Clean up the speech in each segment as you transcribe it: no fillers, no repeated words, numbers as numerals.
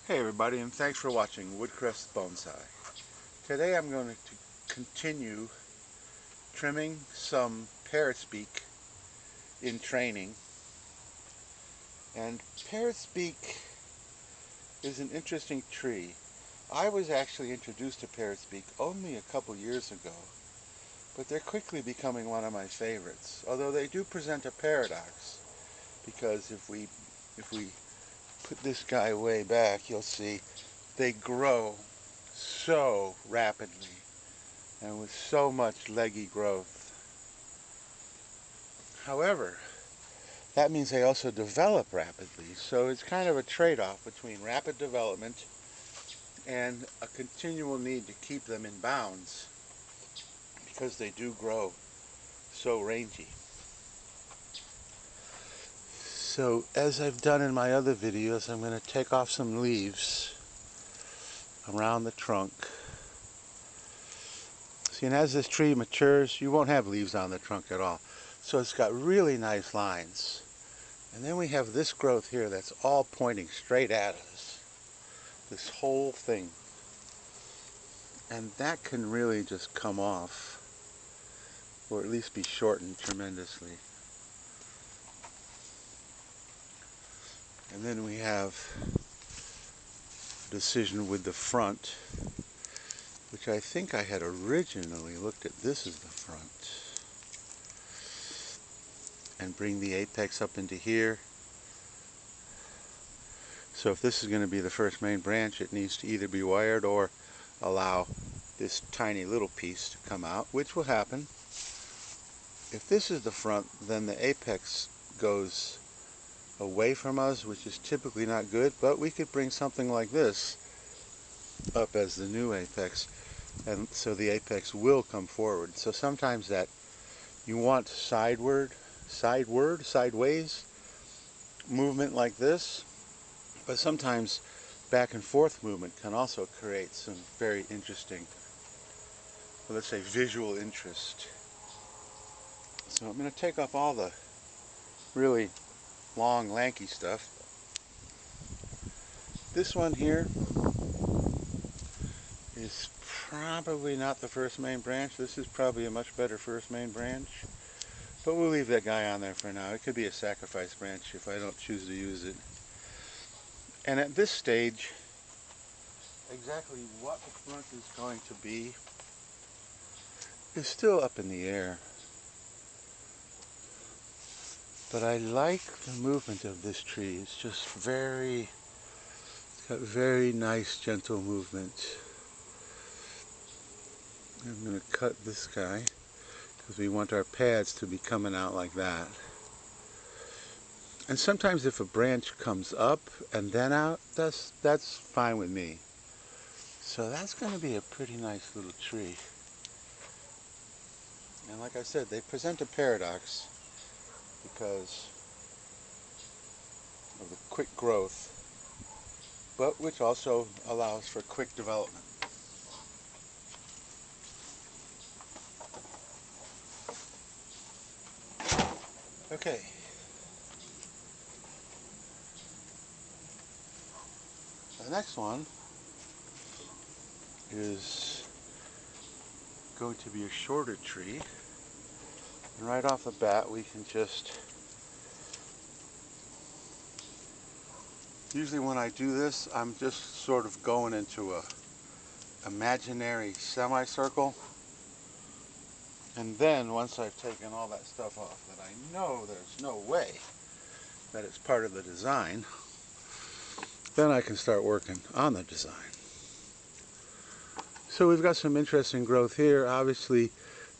Hey everybody, and thanks for watching Woodcrest Bonsai. Today I'm going to continue trimming some Parrot's Beak in training. And Parrot's Beak is an interesting tree. I was actually introduced to Parrot's Beak only a couple years ago, but they're quickly becoming one of my favorites. Although they do present a paradox, because if we put this guy way back, you'll see they grow so rapidly and with so much leggy growth. However, that means they also develop rapidly, so it's kind of a trade-off between rapid development and a continual need to keep them in bounds because they do grow so rangy. So as I've done in my other videos, I'm going to take off some leaves around the trunk. See, and as this tree matures, you won't have leaves on the trunk at all. So it's got really nice lines. And then we have this growth here that's all pointing straight at us. This whole thing. And that can really just come off, or at least be shortened tremendously. And then we have decision with the front, which I think I had originally looked at this as the front. And bring the apex up into here. So if this is going to be the first main branch, it needs to either be wired or allow this tiny little piece to come out, which will happen. If this is the front, then the apex goes away from us, which is typically not good, but we could bring something like this up as the new apex, and so the apex will come forward. So sometimes that you want sideways movement like this, but sometimes back and forth movement can also create some very interesting, well, let's say, visual interest. So I'm going to take off all the really long, lanky stuff. This one here is probably not the first main branch. This is probably a much better first main branch. But we'll leave that guy on there for now. It could be a sacrifice branch if I don't choose to use it. And at this stage, exactly what the front is going to be is still up in the air. But I like the movement of this tree. It's just it's got very nice, gentle movement. I'm going to cut this guy because we want our pads to be coming out like that. And sometimes if a branch comes up and then out, that's fine with me. So that's going to be a pretty nice little tree. And like I said, they present a paradox because of the quick growth, but which also allows for quick development. Okay. The next one is going to be a shorter tree. And right off the bat, we can just... Usually when I do this, I'm just sort of going into a imaginary semicircle. And then once I've taken all that stuff off that I know there's no way that it's part of the design, then I can start working on the design. So we've got some interesting growth here. Obviously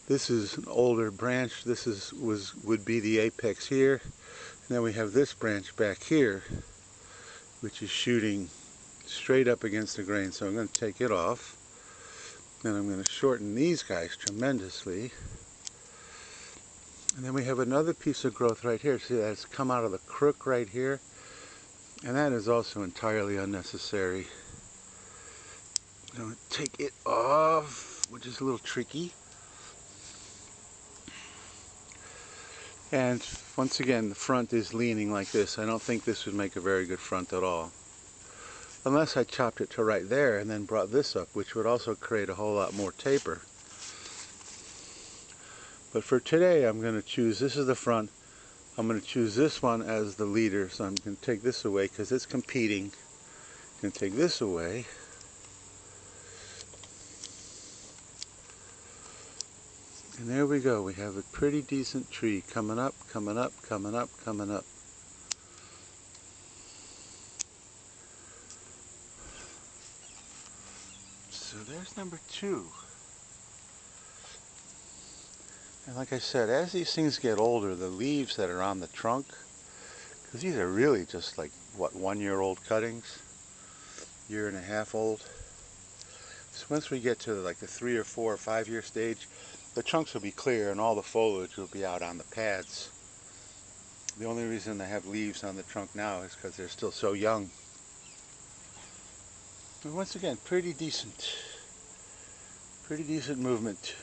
this is an older branch. This would be the apex here. And then we have this branch back here, which is shooting straight up against the grain. So I'm going to take it off. Then I'm going to shorten these guys tremendously. And then we have another piece of growth right here. See, that's come out of the crook right here. And that is also entirely unnecessary. I'm going to take it off, which is a little tricky. And once again, the front is leaning like this. I don't think this would make a very good front at all. unless I chopped it to right there and then brought this up, which would also create a whole lot more taper. But for today, I'm going to choose, this is the front, I'm going to choose this one as the leader, so I'm going to take this away because it's competing. I'm going to take this away. And there we go, we have a pretty decent tree coming up, coming up, coming up, coming up. So there's number 2. And like I said, as these things get older, the leaves that are on the trunk, because these are really just like, what, 1-year-old cuttings? 1.5 old. So once we get to like the 3 or 4 or 5-year stage, the trunks will be clear and all the foliage will be out on the pads. The only reason they have leaves on the trunk now is because they're still so young. But once again, pretty decent movement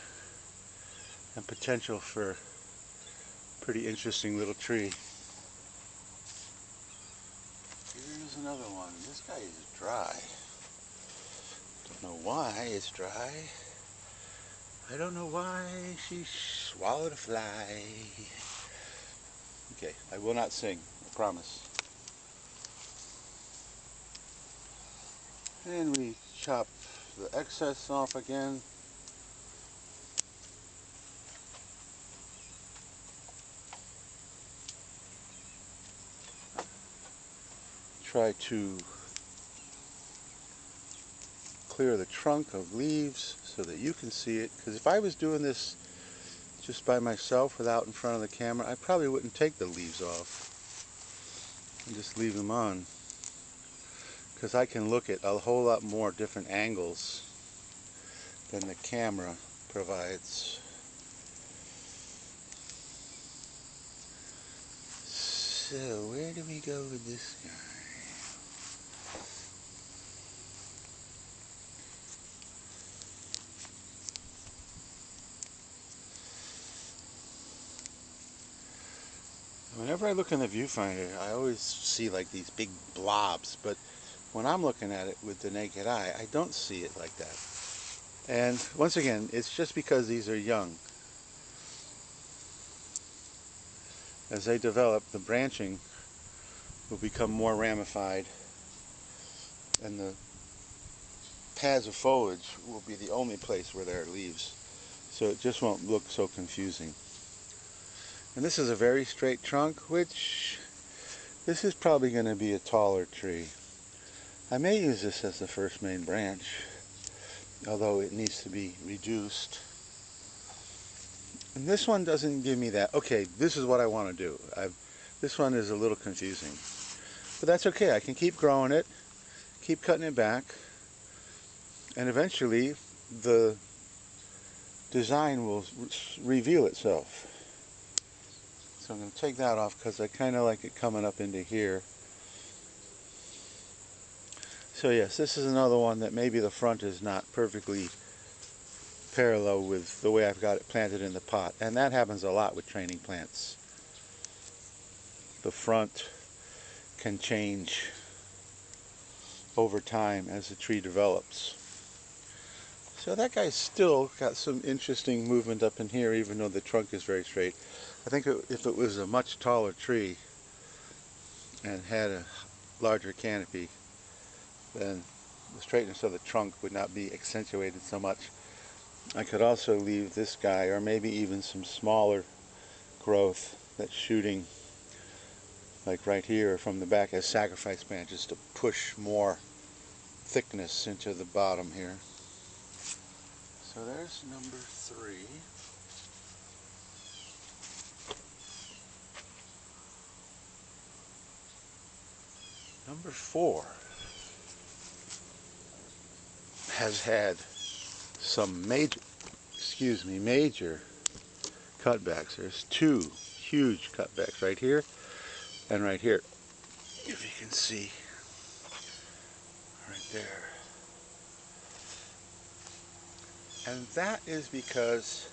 and potential for a pretty interesting little tree. Here's another one. This guy is dry. Don't know why it's dry. I don't know why she swallowed a fly. Okay, I will not sing, I promise. And we chop the excess off again. Try to clear the trunk of leaves so that you can see it, because if I was doing this just by myself without in front of the camera, I probably wouldn't take the leaves off and just leave them on, because I can look at a whole lot more different angles than the camera provides. So where do we go with this guy? Whenever I look in the viewfinder, I always see like these big blobs, but when I'm looking at it with the naked eye, I don't see it like that. And once again, it's just because these are young. As they develop, the branching will become more ramified, and the pads of foliage will be the only place where there are leaves. So it just won't look so confusing. And this is a very straight trunk, which this is probably going to be a taller tree. I may use this as the first main branch, although it needs to be reduced. And this one doesn't give me that. Okay, this is what I want to do. This one is a little confusing. But that's okay. I can keep growing it, keep cutting it back, and eventually the design will reveal itself. So I'm going to take that off because I kind of like it coming up into here. So yes, this is another one that maybe the front is not perfectly parallel with the way I've got it planted in the pot. And that happens a lot with training plants. The front can change over time as the tree develops. So that guy's still got some interesting movement up in here, even though the trunk is very straight. I think if it was a much taller tree and had a larger canopy, then the straightness of the trunk would not be accentuated so much. I could also leave this guy, or maybe even some smaller growth that's shooting like right here from the back as sacrifice branches to push more thickness into the bottom here. So there's number 3. Number 4 has had some major cutbacks. There's 2 huge cutbacks right here and right here, if you can see, right there. And that is because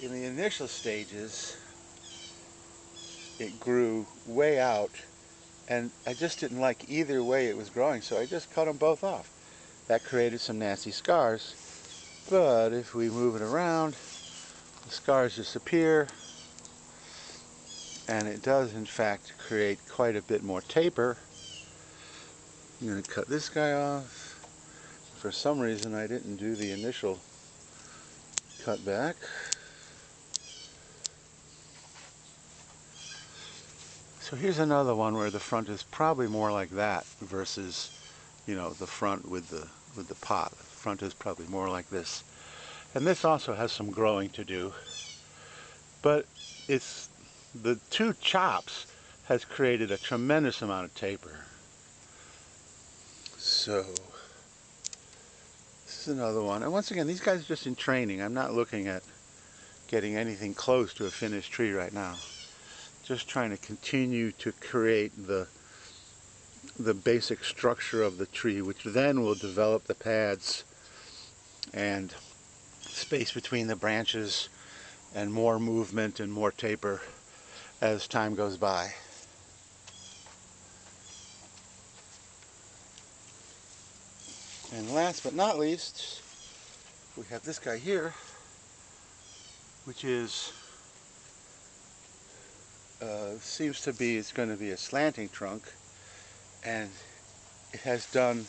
in the initial stages it grew way out and I just didn't like either way it was growing, so I just cut them both off. That created some nasty scars, but if we move it around, the scars disappear, and it does in fact create quite a bit more taper. I'm going to cut this guy off. For some reason I didn't do the initial cut back. So here's another one where the front is probably more like that versus, you know, the front with the pot. The front is probably more like this. And this also has some growing to do. But it's the two chops has created a tremendous amount of taper. So this is another one. And once again, these guys are just in training. I'm not looking at getting anything close to a finished tree right now. Just trying to continue to create the basic structure of the tree, which then will develop the pads and space between the branches and more movement and more taper as time goes by. And last but not least, we have this guy here, which is seems to be, it's going to be a slanting trunk, and it has done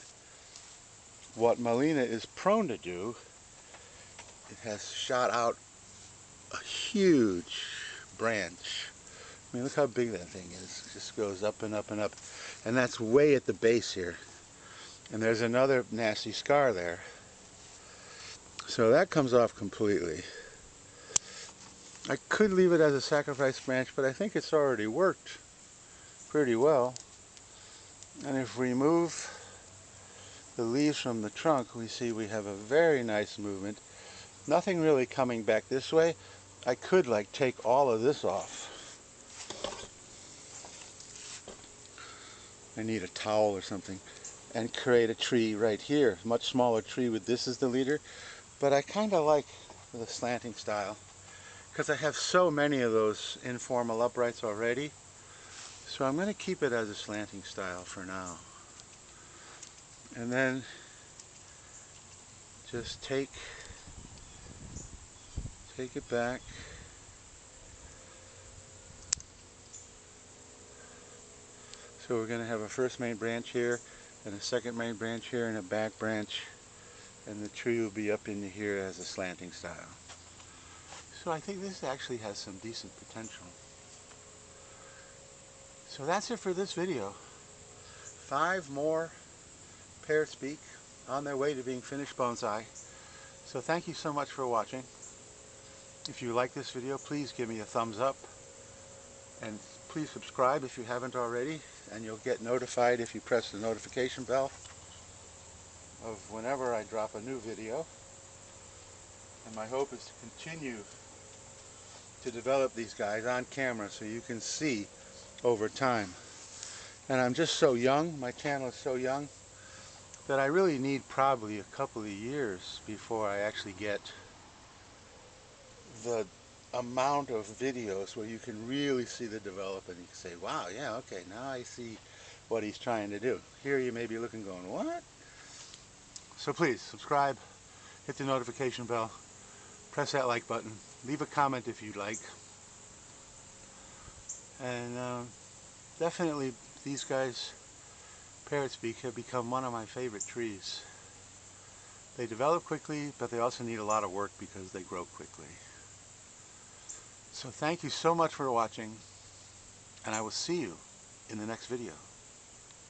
what Melina is prone to do. It has shot out a huge branch. I mean, look how big that thing is. It just goes up and up and up, and that's way at the base here. And there's another nasty scar there. So that comes off completely. I could leave it as a sacrifice branch, but I think it's already worked pretty well. And if we remove the leaves from the trunk, we see we have a very nice movement. Nothing really coming back this way. I could like take all of this off. I need a towel or something, and create a tree right here. Much smaller tree with this as the leader. But I kind of like the slanting style, because I have so many of those informal uprights already. So I'm going to keep it as a slanting style for now. And then just take it back. So we're going to have a first main branch here, and a second main branch here, and a back branch, and the tree will be up into here as a slanting style. So I think this actually has some decent potential. So that's it for this video. 5 more Parrot's Beak on their way to being finished bonsai. So thank you so much for watching. If you like this video, please give me a thumbs up, and please subscribe if you haven't already, and you'll get notified if you press the notification bell of whenever I drop a new video. And my hope is to continue to develop these guys on camera so you can see over time. And I'm just so young, my channel is so young, that I really need probably a couple of years before I actually get the amount of videos where you can really see the development. You can say, wow, yeah, okay, now I see what he's trying to do. Here you may be looking going, what? So please subscribe, hit the notification bell, press that like button, leave a comment if you'd like, and definitely these guys, Parrot's Beak, have become one of my favorite trees. They develop quickly, but they also need a lot of work because they grow quickly. So thank you so much for watching, and I will see you in the next video.